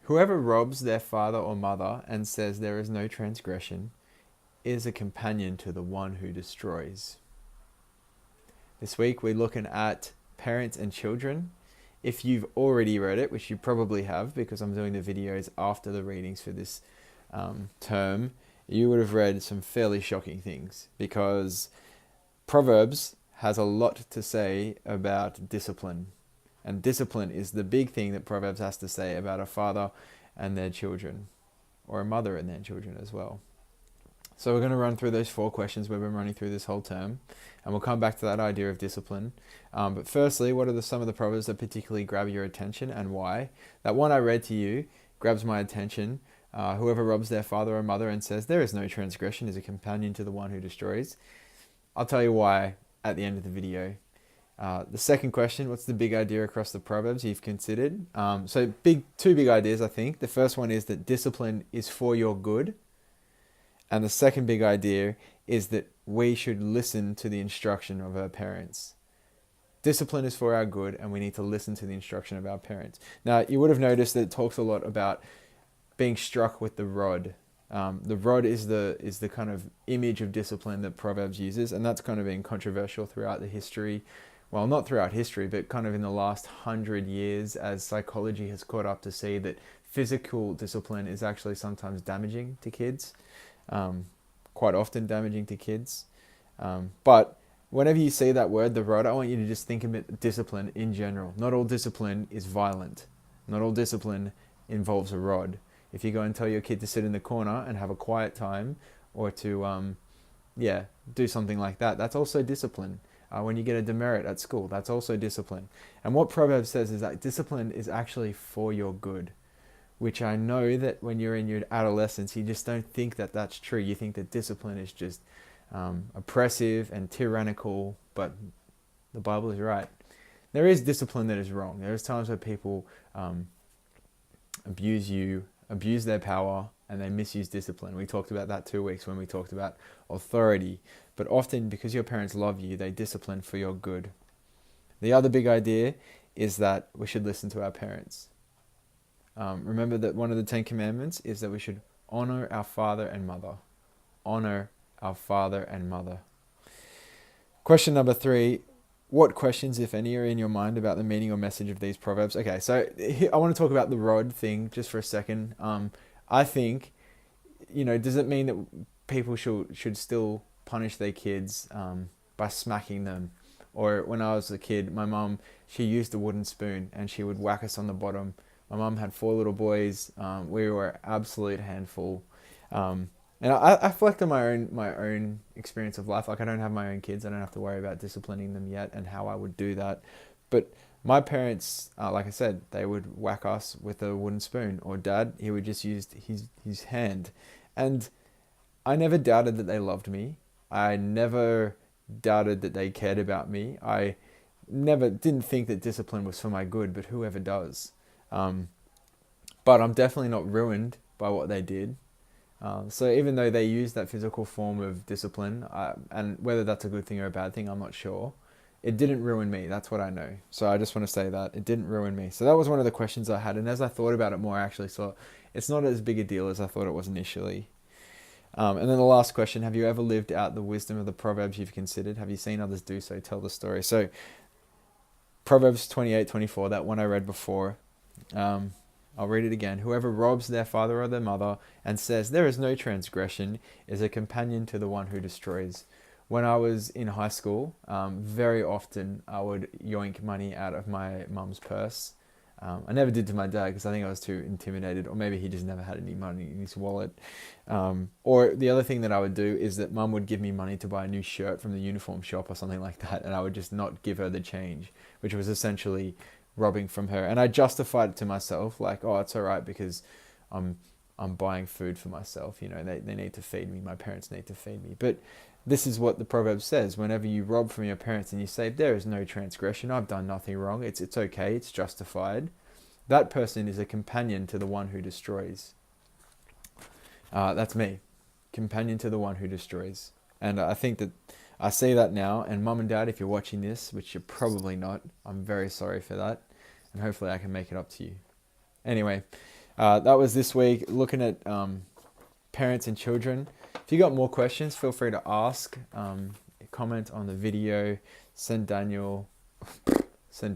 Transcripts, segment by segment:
Whoever robs their father or mother and says there is no transgression is a companion to the one who destroys. This week we're looking at parents and children. If you've already read it, which you probably have because I'm doing the videos after the readings for this term, you would have read some fairly shocking things because Proverbs has a lot to say about discipline. And discipline is the big thing that Proverbs has to say about a father and their children, or a mother and their children as well. So we're going to run through those 4 questions we've been running through this whole term, and we'll come back to that idea of discipline. But firstly, what are some of the Proverbs that particularly grab your attention and why? That one I read to you grabs my attention. Whoever robs their father or mother and says there is no transgression is a companion to the one who destroys. I'll tell you why at the end of the video. The second question, what's the big idea across the Proverbs you've considered? Two big ideas, I think. The first one is that discipline is for your good. And the second big idea is that we should listen to the instruction of our parents. Discipline is for our good, and we need to listen to the instruction of our parents. Now, you would have noticed that it talks a lot about being struck with the rod. The rod is the kind of image of discipline that Proverbs uses, and that's kind of been controversial throughout the history. Well, not throughout history, but kind of in the last 100 years as psychology has caught up to see that physical discipline is actually sometimes damaging to kids, quite often damaging to kids. But whenever you see that word, the rod, I want you to just think of it discipline in general. Not all discipline is violent. Not all discipline involves a rod. If you go and tell your kid to sit in the corner and have a quiet time, or to do something like that, that's also discipline. When you get a demerit at school, that's also discipline. And what Proverbs says is that discipline is actually for your good, which I know that when you're in your adolescence, you just don't think that that's true. You think that discipline is just oppressive and tyrannical, but the Bible is right. There is discipline that is wrong. There's times where people abuse their power, and they misuse discipline. We talked about that 2 weeks when we talked about authority. But often, because your parents love you, they discipline for your good. The other big idea is that we should listen to our parents. Remember that one of the 10 commandments is that we should honor our father and mother. Honor our father and mother. Question number 3. What questions, if any, are in your mind about the meaning or message of these proverbs? Okay, so I want to talk about the rod thing just for a second. I think, does it mean that people should still punish their kids by smacking them? Or when I was a kid, my mum, she used a wooden spoon and she would whack us on the bottom. My mum had 4 little boys. We were an absolute handful. And I reflect on my own experience of life. Like, I don't have my own kids. I don't have to worry about disciplining them yet and how I would do that. But my parents, like I said, they would whack us with a wooden spoon. Or Dad, he would just use his hand. And I never doubted that they loved me. I never doubted that they cared about me. I never didn't think that discipline was for my good, but whoever does. But I'm definitely not ruined by what they did. So even though they use that physical form of discipline, and whether that's a good thing or a bad thing, I'm not sure, it didn't ruin me. That's what I know. So I just want to say that it didn't ruin me. So that was one of the questions I had. And as I thought about it more, I actually saw it's not as big a deal as I thought it was initially. And then the last question, have you ever lived out the wisdom of the Proverbs you've considered? Have you seen others do so? Tell the story. So Proverbs 28:24, that one I read before. I'll read it again. Whoever robs their father or their mother and says there is no transgression is a companion to the one who destroys. When I was in high school, very often I would yoink money out of my mum's purse. I never did to my dad because I think I was too intimidated, or maybe he just never had any money in his wallet. Or the other thing that I would do is that mum would give me money to buy a new shirt from the uniform shop or something like that, and I would just not give her the change, which was essentially robbing from her. And I justified it to myself, like, oh, it's all right because I'm buying food for myself. They need to feed me. My parents need to feed me. But this is what the proverb says. Whenever you rob from your parents and you say, there is no transgression, I've done nothing wrong, it's okay, it's justified, that person is a companion to the one who destroys. That's me. Companion to the one who destroys. And I think that I see that now. And Mum and Dad, if you're watching this, which you're probably not, I'm very sorry for that. And hopefully I can make it up to you. Anyway, That was this week, looking at parents and children. If you got more questions, feel free to ask. Comment on the video. Send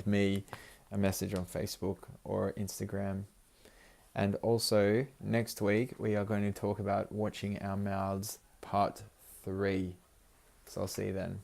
me a message on Facebook or Instagram. And also, next week, we are going to talk about watching our mouths part 3. So I'll see you then.